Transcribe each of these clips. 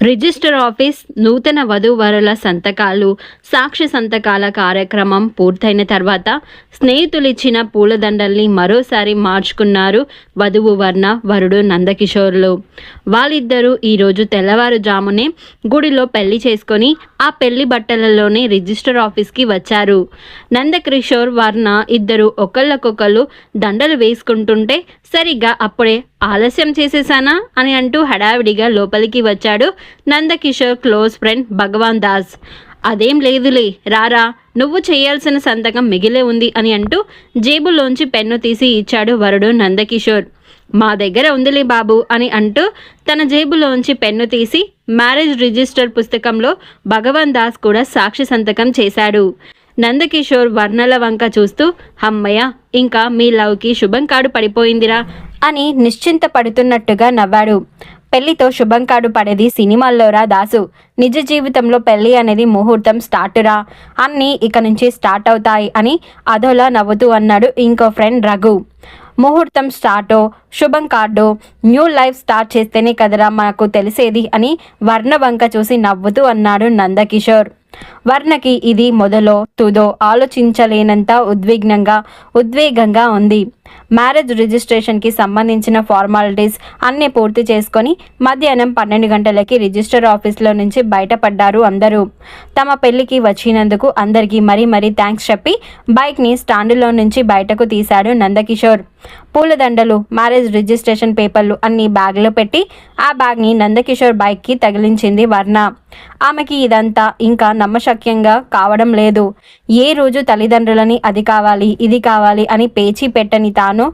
Register office నూతన వధూవరుల సంతకాలు సాక్షి సంతకాల కార్యక్రమం పూర్తయిన తర్వాత స్నేహితులిచ్చిన పూలదండల్ని మరోసారి మార్చుకున్నారు వధువు వర్ణ వరుడు నందకిషోర్లు. వాళ్ళిద్దరూ ఈరోజు తెల్లవారుజామునే గుడిలో పెళ్లి చేసుకొని ఆ పెళ్లి బట్టలలోనే రిజిస్టర్ ఆఫీస్కి వచ్చారు. నందకిషోర్ వర్ణ ఇద్దరు ఒకళ్ళకొకళ్ళు దండలు వేసుకుంటుంటే సరిగ్గా అప్పుడే ఆలస్యం చేసేసానా అని అంటూ హడావిడిగా లోపలికి వచ్చాడు నందకిషోర్ క్లోజ్ ఫ్రెండ్ భగవాన్ దాస్. అదేం లేదులే, రారా, నువ్వు చేయాల్సిన సంతకం మిగిలే ఉంది అని అంటూ జేబులోంచి పెన్ను తీసి ఇచ్చాడు వరుడు నందకిషోర్. మా దగ్గర ఉందిలే బాబు అని అంటూ తన జేబులోంచి పెన్ను తీసి మ్యారేజ్ రిజిస్టర్ పుస్తకంలో భగవాన్ దాస్ కూడా సాక్షి సంతకం చేశాడు. నందకిషోర్ వర్ణల వంక చూస్తూ, అమ్మయ్య, ఇంకా మీ లవ్కి శుభం కార్డు పడిపోయిందిరా అని నిశ్చింత పడుతున్నట్టుగా నవ్వాడు. పెళ్లితో శుభం కార్డు పడేది సినిమాల్లోరా దాసు, నిజ జీవితంలో పెళ్లి అనేది ముహూర్తం స్టార్టురా, అన్నీ ఇక నుంచి స్టార్ట్ అవుతాయి అని అదోలా నవ్వుతూ అన్నాడు ఇంకో ఫ్రెండ్ రఘు. ముహూర్తం స్టార్టో శుభం కార్డో న్యూ లైఫ్ స్టార్ట్ చేస్తేనే కదరా మనకు తెలిసేది అని వర్ణ వంక చూసి నవ్వుతూ అన్నాడు నందకిషోర్. వర్ణకి ఇది మొదలో తుదో ఆలోచించలేనంత ఉద్వేగంగా ఉంది. మ్యారేజ్ రిజిస్ట్రేషన్కి సంబంధించిన ఫార్మాలిటీస్ అన్నీ పూర్తి చేసుకొని మధ్యాహ్నం 12 గంటలకి రిజిస్టర్ ఆఫీస్లో నుంచి బయటపడ్డారు అందరూ. తమ పెళ్లికి వచ్చినందుకు అందరికీ మరీ థ్యాంక్స్ చెప్పి బైక్ని స్టాండులో నుంచి బయటకు తీశాడు నందకిషోర్. పూలదండలు, మ్యారేజ్ రిజిస్ట్రేషన్ పేపర్లు అన్ని బ్యాగ్లో పెట్టి ఆ బ్యాగ్ని నందకిషోర్ బైక్కి తగిలించింది వర్ణ. ఆమెకి ఇదంతా ఇంకా నమ్మశక్యంగా కావడం లేదు. ఏ రోజు తల్లిదండ్రులని అది కావాలి ఇది కావాలి అని పేచీ పెట్టని తాను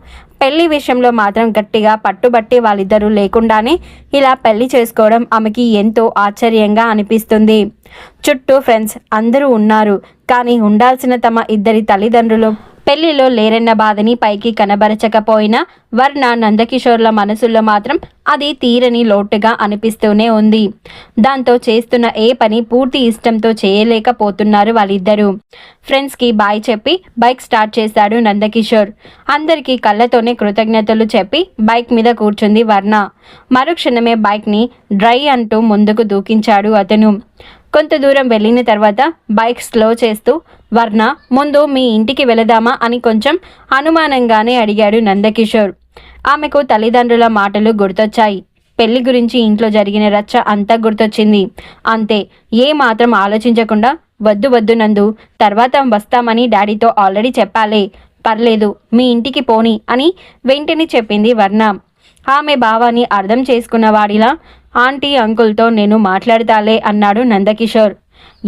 పెళ్లి విషయంలో మాత్రం గట్టిగా పట్టుబట్టి వాళ్ళిద్దరూ లేకుండానే ఇలా పెళ్లి చేసుకోవడం ఆమెకి ఎంతో ఆశ్చర్యంగా అనిపిస్తుంది. చుట్టూ ఫ్రెండ్స్ అందరూ ఉన్నారు, కానీ ఉండాల్సిన తమ ఇద్దరి తల్లిదండ్రులు పెళ్లిలో లేరన్న బాధని పైకి కనబరచకపోయినా వర్ణ నందకిషోర్ల మనసుల్లో మాత్రం అది తీరని లోటుగా అనిపిస్తూనే ఉంది. దాంతో చేస్తున్న ఏ పని పూర్తి ఇష్టంతో చేయలేకపోతున్నారు వాళ్ళిద్దరూ. ఫ్రెండ్స్కి బాయ్ చెప్పి బైక్ స్టార్ట్ చేశాడు నందకిషోర్. అందరికీ కళ్ళతోనే కృతజ్ఞతలు చెప్పి బైక్ మీద కూర్చుంది వర్ణ. మరుక్షణమే బైక్ని డ్రై అంటూ ముందుకు దూకించాడు అతను. కొంత దూరం వెళ్ళిన తర్వాత బైక్ స్లో చేస్తూ, వర్ణ, ముందు మీ ఇంటికి వెళదామా అని కొంచెం అనుమానంగానే అడిగాడు నందకిషోర్. ఆమెకు తల్లిదండ్రుల మాటలు గుర్తొచ్చాయి. పెళ్లి గురించి ఇంట్లో జరిగిన రచ్చ అంతా గుర్తొచ్చింది. అంతే, ఏ మాత్రం ఆలోచించకుండా, వద్దు నందు, తర్వాత వస్తామని డాడీతో ఆల్రెడీ చెప్పాలే, పర్లేదు మీ ఇంటికి పోని అని వెంటనే చెప్పింది వర్ణ. ఆమె భావాన్ని అర్థం చేసుకున్నవాడిలా, ఆంటీ అంకుల్తో నేను మాట్లాడతాలే అన్నాడు నందకిషోర్.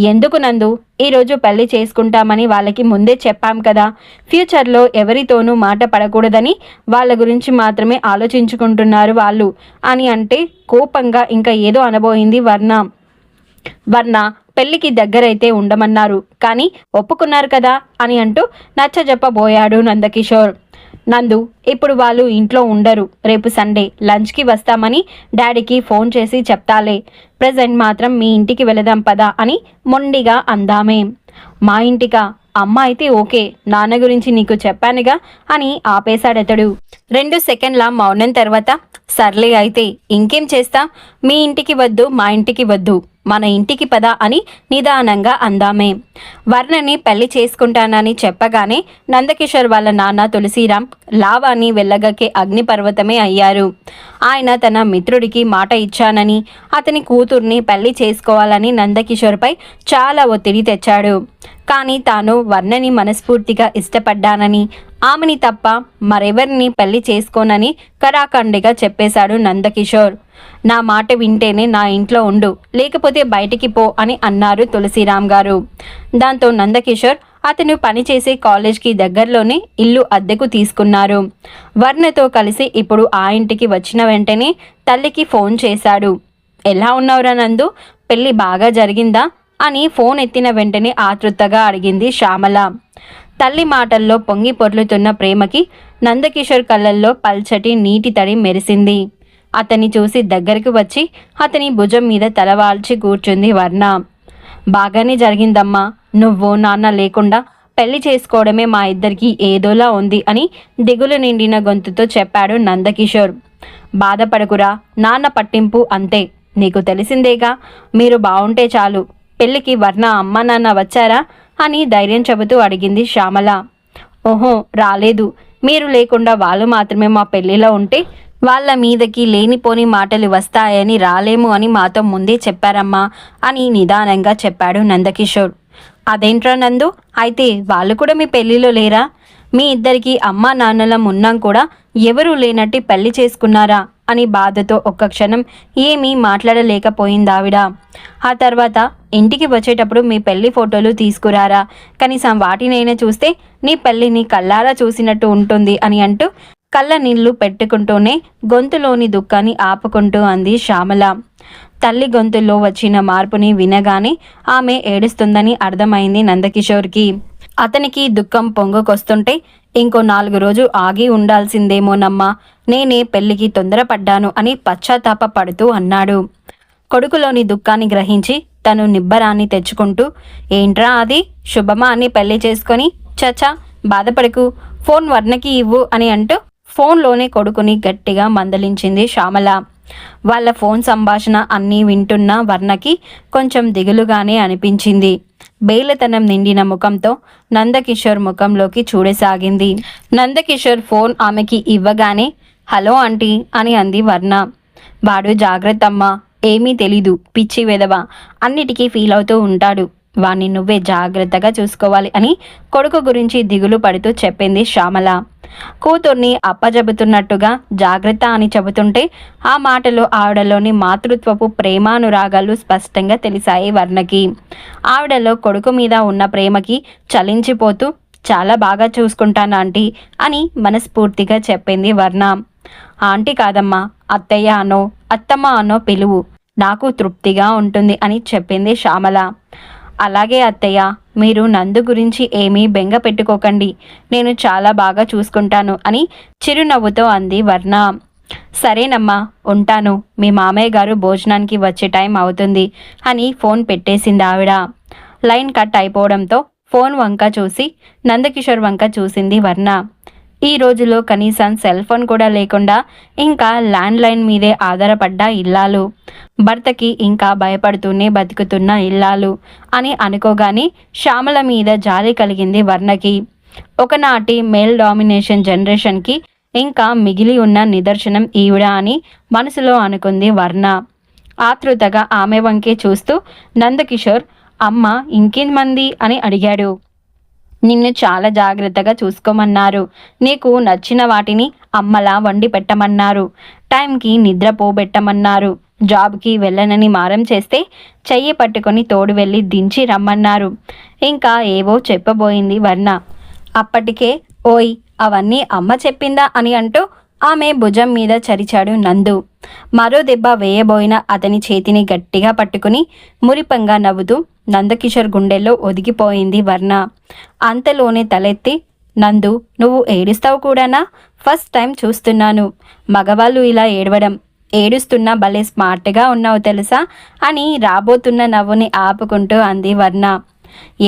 ఎందుకు నందు, ఈరోజు పెళ్లి చేసుకుంటామని వాళ్ళకి ముందే చెప్పాం కదా, ఫ్యూచర్లో ఎవరితోనూ మాట పడకూడదని వాళ్ళ గురించి మాత్రమే ఆలోచించుకుంటున్నారు వాళ్ళు అని అంటే కోపంగా ఇంకా ఏదో అనబోయింది వర్ణ పెళ్లికి దగ్గరైతే ఉండమన్నారు, కానీ ఒప్పుకున్నారు కదా అని అంటూ నచ్చజెప్పబోయాడు నందకిషోర్. నందు, ఇప్పుడు వాళ్ళు ఇంట్లో ఉండరు, రేపు సండే లంచ్కి వస్తామని డాడీకి ఫోన్ చేసి చెప్తాలే, ప్రజెంట్ మాత్రం మీ ఇంటికి వెళదాం పదా అని మొండిగా అందామే. మా ఇంటికా? అమ్మ అయితే ఓకే, నాన్న గురించి నీకు చెప్పానుగా అని ఆపేశాడతడు. 2 సెకండ్ల మౌనం తర్వాత, సర్లే అయితే ఇంకేం చేస్తా, మీ ఇంటికి వద్దు మా ఇంటికి వద్దు, మన ఇంటికి పద అని నిదానంగా అందామే. వర్ణని పెళ్లి చేసుకుంటానని చెప్పగానే నందకిషోర్ వాళ్ళ నాన్న తులసిరామ్ లావాని వెళ్ళగక్కే అగ్నిపర్వతమే అయ్యారు. ఆయన తన మిత్రుడికి మాట ఇచ్చానని, అతని కూతుర్ని పెళ్లి చేసుకోవాలని నందకిషోర్పై చాలా ఒత్తిడి తెచ్చాడు. కానీ తాను వర్ణని మనస్ఫూర్తిగా ఇష్టపడ్డానని, ఆమెని తప్ప మరెవరిని పెళ్లి చేసుకోనని కరాఖండిగా చెప్పేశాడు నందకిషోర్. నా మాట వింటేనే నా ఇంట్లో ఉండు, లేకపోతే బయటికి పో అని అన్నారు తులసిరామ్ గారు. దాంతో నందకిషోర్ అతను పనిచేసే కాలేజ్కి దగ్గరలోనే ఇల్లు అద్దెకు తీసుకున్నారు. వర్ణతో కలిసి ఇప్పుడు ఆ ఇంటికి వచ్చిన వెంటనే తల్లికి ఫోన్ చేశాడు. ఎలా ఉన్నావురా నందు, పెళ్ళి బాగా జరిగిందా అని ఫోన్ ఎత్తిన వెంటనే ఆతృతగా అడిగింది శ్యామల. తల్లి మాటల్లో పొంగి పొర్లుతున్న ప్రేమకి నందకిషోర్ కళ్ళల్లో పల్చటి నీటి తడి మెరిసింది. అతన్ని చూసి దగ్గరికి వచ్చి అతని భుజం మీద తలవాల్చి కూర్చుంది వర్ణ. బాగానే జరిగిందమ్మా, నువ్వు నాన్న లేకుండా పెళ్లి చేసుకోవడమే మా ఇద్దరికి ఏదోలా ఉంది అని దిగులు నిండిన గొంతుతో చెప్పాడు నందకిషోర్. బాధపడకురా, నాన్న పట్టింపు అంతే, నీకు తెలిసిందేగా, మీరు బాగుంటే చాలు. పెళ్ళికి వర్ణ అమ్మ నాన్న వచ్చారా అని ధైర్యం చెబుతూ అడిగింది శ్యామల. ఓహో రాలేదు, మీరు లేకుండా వాళ్ళు మాత్రమే మా పెళ్లిలో ఉంటే వాళ్ళ మీదకి లేనిపోని మాటలు వస్తాయని రాలేము అని మాతో ముందే చెప్పారమ్మా అని నిదానంగా చెప్పాడు నందకిషోర్. అదేంట్రా నందు, అయితే వాళ్ళు కూడా మీ పెళ్లిలో లేరా? మీ ఇద్దరికి అమ్మా నాన్నలం ఉన్నాం కూడా ఎవరూ లేనట్టు పెళ్లి చేసుకున్నారా అని బాధతో ఒక్క క్షణం ఏమీ మాట్లాడలేకపోయిందావిడ. ఆ తర్వాత ఇంటికి వచ్చేటప్పుడు మీ పెళ్లి ఫోటోలు తీసుకురారా, కనీసం వాటినైనా చూస్తే నీ పెళ్లిని కళ్ళారా చూసినట్టు ఉంటుంది అని అంటూ కళ్ళ నీళ్లు పెట్టుకుంటూనే గొంతులోని దుఃఖాన్ని ఆపుకుంటూ అంది శ్యామల. తల్లి గొంతుల్లో వచ్చిన మార్పుని వినగానే ఆమె ఏడుస్తుందని అర్థమైంది నందకిషోర్కి. అతనికి దుఃఖం పొంగుకొస్తుంటే ఇంకో 4 రోజులు ఆగి ఉండాల్సిందేమోనమ్మా, నేనే పెళ్లికి తొందరపడ్డాను అని పశ్చాత్తాప పడుతూ అన్నాడు. కొడుకులోని దుఃఖాన్ని గ్రహించి తను నిబ్బరాన్ని తెచ్చుకుంటూ, ఏంట్రా అది, శుభమా అని పెళ్లి చేసుకొని, చచా బాధపడకు, ఫోన్ వర్ణకి ఇవ్వు అని అంటూ ఫోన్లోనే కొడుకుని గట్టిగా మందలించింది శ్యామల. వాళ్ళ ఫోన్ సంభాషణ అన్నీ వింటున్న వర్ణకి కొంచెం దిగులుగానే అనిపించింది. బేలతనం నిండిన ముఖంతో నందకిషోర్ ముఖంలోకి చూడసాగింది. నందకిషోర్ ఫోన్ ఆమెకి ఇవ్వగానే హలో ఆంటీ అని అంది వర్ణ. వాడు జాగ్రత్తమ్మా, ఏమీ తెలీదు, పిచ్చి వెదవా, అన్నిటికీ ఫీల్ అవుతూ ఉంటాడు, వాణ్ణి నువ్వే జాగ్రత్తగా చూసుకోవాలి అని కొడుకు గురించి దిగులు పడుతూ చెప్పింది శ్యామల. కూతుర్ని అప్పజెబుతున్నట్టుగా జాగ్రత్త అని చెబుతుంటే ఆ మాటలో ఆవిడలోని మాతృత్వపు ప్రేమానురాగాలు స్పష్టంగా తెలిసాయి వర్ణకి. ఆవిడలో కొడుకు మీద ఉన్న ప్రేమకి చలించిపోతూ చాలా బాగా చూసుకుంటాను ఆంటీ అని మనస్ఫూర్తిగా చెప్పింది వర్ణ. ఆంటీ కాదమ్మా, అత్తయ్య అనో అత్తమ్మ అనో పిలువు, నాకు తృప్తిగా ఉంటుంది అని చెప్పింది శ్యామల. అలాగే అత్తయ్య, మీరు నందు గురించి ఏమీ బెంగ పెట్టుకోకండి, నేను చాలా బాగా చూసుకుంటాను అని చిరునవ్వుతో అంది వర్ణ. సరేనమ్మా ఉంటాను, మీ మామయ్య గారు భోజనానికి వచ్చే టైం అవుతుంది అని ఫోన్ పెట్టేసింది ఆవిడ. లైన్ కట్ అయిపోవడంతో ఫోన్ వంక చూసి నందకిషోర్ వంక చూసింది వర్ణ. ఈ రోజులో కనీసం సెల్ ఫోన్ కూడా లేకుండా ఇంకా ల్యాండ్లైన్ మీదే ఆధారపడ్డ ఇల్లాలు, భర్తకి ఇంకా భయపడుతూనే బతుకుతున్న ఇల్లాలు అని అనుకోగానే శ్యామల మీద జాలి కలిగింది వర్ణకి. ఒకనాటి మేల్ డామినేషన్ జనరేషన్కి ఇంకా మిగిలి ఉన్న నిదర్శనం ఈవిడ అని మనసులో అనుకుంది వర్ణ. ఆతృతగా ఆమె వంకే చూస్తూ నందకిషోర్, అమ్మ ఇంకేంమంది అని అడిగాడు. నిన్ను చాలా జాగ్రత్తగా చూసుకోమన్నారు, నీకు నచ్చిన వాటిని అమ్మలా వండి పెట్టమన్నారు, టైంకి నిద్రపోబెట్టమన్నారు, జాబ్కి వెళ్ళనని మారం చేస్తే చెయ్యి పట్టుకొని తోడు వెళ్ళి దించి రమ్మన్నారు. ఇంకా ఏవో చెప్పబోయింది వర్ణ. అప్పటికే ఓయ్ అవన్నీ అమ్మ చెప్పిందా అని అంటూ ఆమె భుజం మీద చరిచాడు నందు. మరో దెబ్బ వేయబోయిన అతని చేతిని గట్టిగా పట్టుకుని మురిపంగా నవ్వుతూ నందకిషోర్ గుండెల్లో ఒదిగిపోయింది వర్ణ. అంతలోనే తలెత్తి, నందు నువ్వు ఏడుస్తావు కూడానా? ఫస్ట్ టైం చూస్తున్నాను మగవాళ్ళు ఇలా ఏడవడం. ఏడుస్తున్నా భలే స్మార్ట్గా ఉన్నావు తెలుసా అని రాబోతున్న నవ్వుని ఆపుకుంటూ అంది వర్ణ.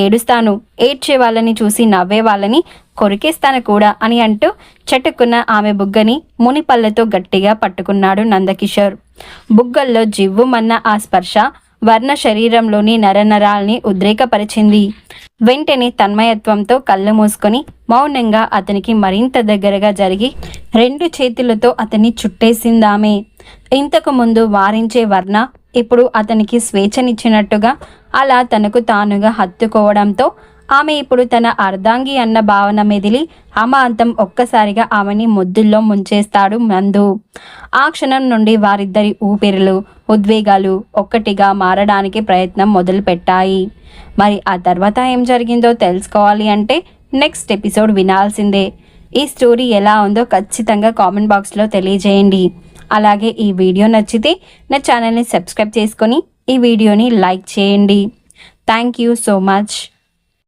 ఏడుస్తాను, ఏడ్చే వాళ్ళని చూసి నవ్వే వాళ్ళని కొరికేస్తాను కూడా అని అంటూ చటుక్కున్న ఆమె బుగ్గని మునిపళ్ళతో గట్టిగా పట్టుకున్నాడు నందకిషోర్. బుగ్గల్లో జివ్వుమన్న ఆ స్పర్శ వర్ణ శరీరంలోని నరనరాల్ని ఉద్రేకపరిచింది. వెంటనే తన్మయత్వంతో కళ్ళు మూసుకొని మౌనంగా అతనికి మరింత దగ్గరగా జరిగి 2 చేతులతో అతన్ని చుట్టేసిందామె. ఇంతకు ముందు వారించే వర్ణ ఇప్పుడు అతనికి స్వేచ్ఛనిచ్చినట్టుగా అలా తనకు తానుగా హత్తుకోవడంతో ఆమె ఇప్పుడు తన అర్ధాంగి అన్న భావన మెదిలి అమాంతం ఒక్కసారిగా ఆమెని ముద్దుల్లో ముంచేస్తాడు నందు. ఆ క్షణం నుండి వారిద్దరి ఊపిరులు, ఉద్వేగాలు ఒక్కటిగా మారడానికి ప్రయత్నం మొదలుపెట్టాయి. మరి ఆ తర్వాత ఏం జరిగిందో తెలుసుకోవాలి అంటే నెక్స్ట్ ఎపిసోడ్ వినాల్సిందే. ఈ స్టోరీ ఎలా ఉందో ఖచ్చితంగా కామెంట్ బాక్స్లో తెలియజేయండి. అలాగే ఈ వీడియో నచ్చితే నా ఛానల్ని సబ్స్క్రైబ్ చేసుకొని ఈ వీడియోని లైక్ చేయండి. Thank you so much.